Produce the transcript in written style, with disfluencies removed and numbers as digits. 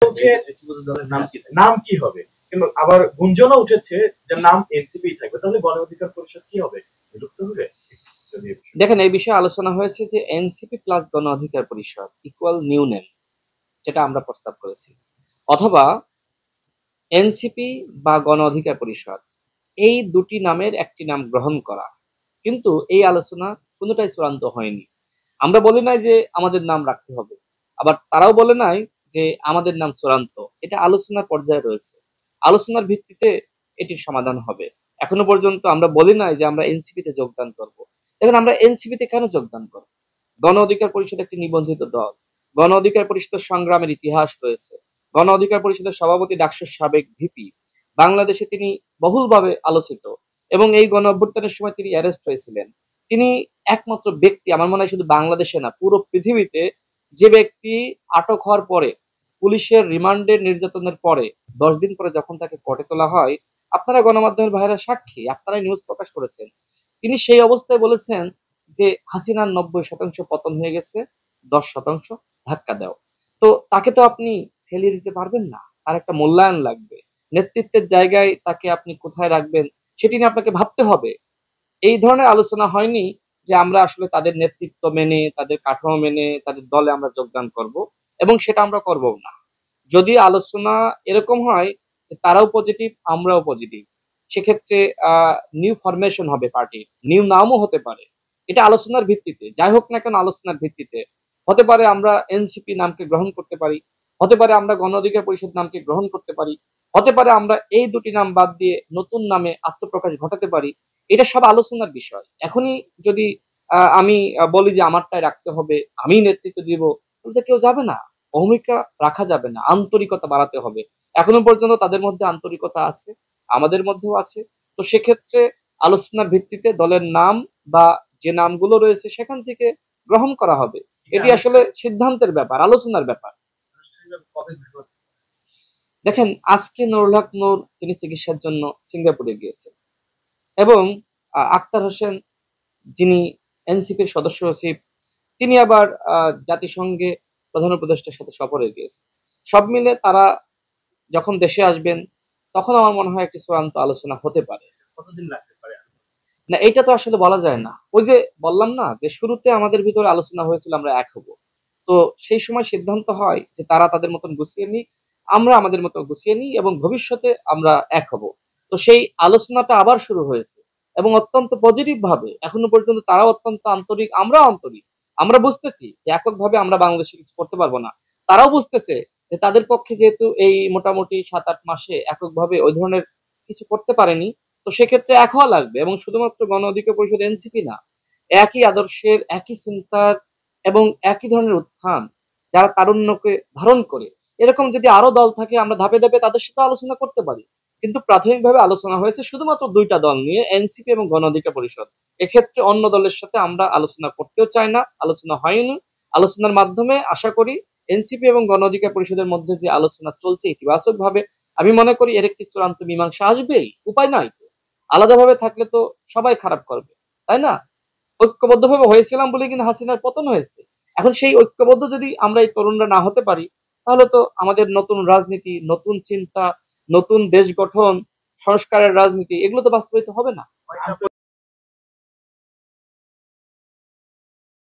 বলছে নাম কি হবে, কিন্তু আবার গুঞ্জনও উঠেছে যে নাম এনসিপি থাকবে, তাহলে গণ অধিকার পরিষদ কি হবে, বিলুপ্ত হবে? দেখেন, এই বিষয়ে আলোচনা হয়েছে যে এনসিপি প্লাস গণ অধিকার পরিষদ ইকুয়াল নিউ নেম, যেটা আমরা প্রস্তাব করেছি, অথবা এনসিপি বা গণ অধিকার পরিষদ, এই দুটি নামের একটি নাম গ্রহণ করা। কিন্তু এই আলোচনা কোনোটাই চূড়ান্ত হয়নি। আমরা বলি নাই যে আমাদের নাম রাখতে হবে, আবার তারাও বলে নাই যে আমাদের নাম চূড়ান্ত। এটা আলোচনার পর্যায়ে রয়েছে, আলোচনার ভিত্তিতে এটির সমাধান হবে। এখনো পর্যন্ত আমরা বলি নাই যে আমরা এনসিপিতে যোগদান করব। দেখেন, আমরা এনসিপিতে কেন যোগদান করব? গণ অধিকার পরিষদ একটি নিবন্ধিত দল। গণ অধিকার পরিষদের সংগ্রামের ইতিহাস রয়েছে। গণ অধিকার পরিষদের সভাপতি ডাকসুর সাবেক ভিপি, বাংলাদেশে তিনি বহুলভাবে আলোচিত, এবং এই গণ অভ্যুত্থানের সময় তিনি অ্যারেস্ট হয়েছিলেন। তিনি একমাত্র ব্যক্তি, আমার মনে হয় শুধু বাংলাদেশে না, পুরো পৃথিবীতে, যে ব্যক্তি আটক হওয়ার পরে, পুলিশের রিমান্ডের নির্যাতনের পরে 10 দিন পরে যখন তাকে কোর্টে তোলা হয়, আপনারা গণমাধ্যমের ভাইরা সাক্ষী, আপনারাই নিউজ প্রকাশ করেছেন, তিনি সেই অবস্থায় বলেছেন যে হাসিনার 90% পতন হয়ে গেছে, 10% ধাক্কা দাও। তো তাকে তো আপনি ফেলিয়ে দিতে পারবেন না, তার একটা মূল্যায়ন লাগবে। নেতৃত্বের জায়গায় তাকে আপনি কোথায় রাখবেন সেটি নিয়ে আপনাকে ভাবতে হবে। এই ধরনের আলোচনা হয়নি যে আমরা আসলে তাদের নেতৃত্ব মেনে, তাদের কাঠামো মেনে তাদের দলে আমরা যোগদান করব, এবং সেটা আমরা করব না। যদি আলোচনা এরকম হয় যে তারাও পজিটিভ, আমরাও পজিটিভ, সেক্ষেত্রে নিউ ফরমেশন হবে পার্টির, নিউ নামও হতে পারে। এটা আলোচনার ভিত্তিতে, যাই হোক না কেন আলোচনার ভিত্তিতে হতে পারে। আমরা এনসিপি নামকে গ্রহণ করতে পারি, হতে পারে আমরা গণ অধিকার পরিষদ নামকে গ্রহণ করতে পারি, হতে পারে আমরা এই দুটি নাম বাদ দিয়ে নতুন নামে আত্মপ্রকাশ ঘটাতে পারি। এটা সব আলোচনার বিষয়। এখনই যদি আমি বলি যে আমারটাই রাখতে হবে, আমি নেতৃত্ব দিব, তাহলে তো কেউ যাবে না। ভূমিকা রাখা যাবে না, আন্তরিকতা বাড়াতে হবে। এখনো পর্যন্ত তাদের মধ্যে আন্তরিকতা আছে, আমাদের মধ্যেও আছে। তো সেক্ষেত্রে আলোচনার ভিত্তিতে দলের নাম বা যে নামগুলো রয়েছে সেখান থেকে গ্রহণ করা হবে। এটি আসলে সিদ্ধান্তের ব্যাপার, আলোচনার ব্যাপার। দেখেন, আজকে নুরুল হক নূর তিনি চিকিৎসার জন্য সিঙ্গাপুরে গিয়েছেন, এবং আক্তার হোসেন, যিনি এনসিপির সদস্য সচিব, তিনি আবার জাতিসংঘে প্রধান উপদেষ্টার সাথে সফরে গিয়েছেন। সব মিলে তারা যখন দেশে আসবেন, তখন আমার মনে হয় একটি চূড়ান্ত আলোচনা হতে পারে। কতদিন লাগতে পারে? না, এটা তো আসলে বলা যায় না। ওই যে বললাম না যে শুরুতে আমাদের ভিতরে আলোচনা হয়েছিল আমরা এক হব, তো সেই সময় সিদ্ধান্ত হয় যে তারা তাদের মতন গুছিয়ে নিক, আমরা আমাদের মতো গুছিয়ে নিই, এবং ভবিষ্যতে আমরা এক হব। তো সেই আলোচনাটা আবার শুরু হয়েছে, এবং অত্যন্ত পজিটিভ ভাবে। এখনো পর্যন্ত তারাও অত্যন্ত আন্তরিক, আমরাও আন্তরিক। আমরা বুঝতেছি যে এককভাবে আমরা বাংলাদেশে কিছু করতে পারবো না, তারাও বুঝতেছে যে তাদের পক্ষে যেহেতু এই মোটামুটি 7-8 মাসে এককভাবে ওই ধরনের কিছু করতে পারেনি, তো সেক্ষেত্রে এক হওয়া লাগবে। এবং শুধুমাত্র গণ অধিকার পরিষদ এনসিপি না, একই আদর্শের, একই চিন্তার এবং একই ধরনের উত্থান, যারা তারুণ্যকে ধারণ করে, এরকম যদি আরো দল থাকে, আমরা ধাপে ধাপে তাদের সাথে আলোচনা করতে পারি। কিন্তু প্রাথমিকভাবে আলোচনা হয়েছে শুধুমাত্র দুইটা দল নিয়ে, এনসিপি এবং গণ অধিকার পরিষদ। এক্ষেত্রে অন্য দলের সাথে আমরা আলোচনা করতেও চাই না, আলোচনা হয়নি। আলোচনার মাধ্যমে আশা করি এনসিপি এবং গণ অধিকার পরিষদের মধ্যে যে আলোচনা চলছে ইতিবাচক ভাবে, আমি মনে করি এর একটি চূড়ান্ত মীমাংসা আসবেই, উপায় নাই। আলাদাভাবে থাকলে তো সবাই খারাপ করবে, তাই না? ঐক্যবদ্ধভাবে হয়েছিলাম বলে কিন্তু হাসিনার পতন হয়েছে। এখন সেই ঐক্যবদ্ধ যদি আমরা এই তরুণরা না হতে পারি, তাহলে তো আমাদের নতুন রাজনীতি, নতুন চিন্তা, নতুন দেশ গঠন, সংস্কারের রাজনীতি, এগুলো তো বাস্তবায়িত হবে না।